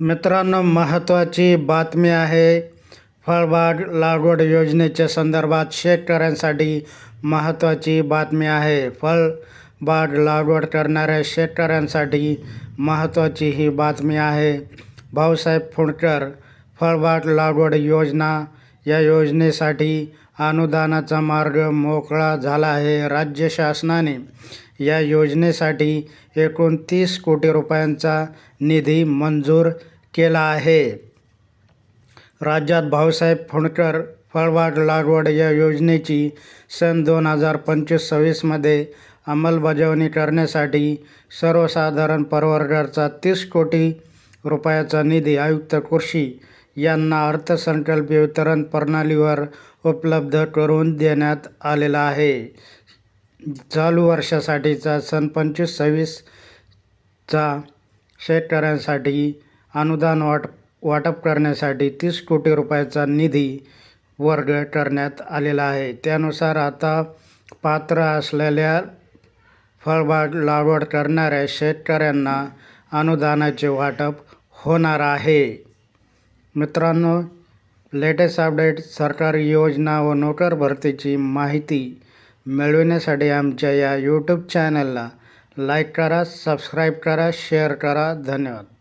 मित्रांनो, महत्त्वाची बातमी आहे. फळबाग लागवड योजनेच्या संदर्भात शेतकऱ्यांसाठी महत्त्वाची बातमी आहे. फळबाग लागवड करणाऱ्या शेतकऱ्यांसाठी महत्त्वाची ही बातमी आहे. भाऊसाहेब फुंडकर फळबाग लागवड योजना, या योजनेसाठी अनुदानाचा मार्ग मोकळा झाला आहे. राज्य शासनाने या योजनेसाठी एकूण 30 कोटी रुपयांचा निधी मंजूर केला आहे. राज्यात भाऊसाहेब फुंडकर फळबाग लागवड या योजनेची सन 2025-26 मध्ये अंमलबजावणी करण्यासाठी सर्वसाधारण प्रवर्गाचा 30 कोटी रुपयाचा निधी आयुक्त कृषी यांना अर्थसंकल्पीय वितरण प्रणालीवर उपलब्ध करून देण्यात आलेला आहे. चालू वर्षासाठीचा सन 25-26 चा शेतकऱ्यांसाठी अनुदान वाटप करण्यासाठी 30 कोटी रुपयाचा निधी वर्ग करण्यात आलेला आहे. त्यानुसार आता पात्र असलेल्या फळबाग लागवड करणाऱ्या शेतकऱ्यांना अनुदानाचे वाटप होणार आहे. मित्रांनो, लेटेस्ट अपडेट, सरकारी योजना व नोकर भरतीची माहिती मिळविण्यासाठी आमच्या या यूट्यूब चॅनलला लाईक करा, सबस्क्राईब करा, शेअर करा. धन्यवाद.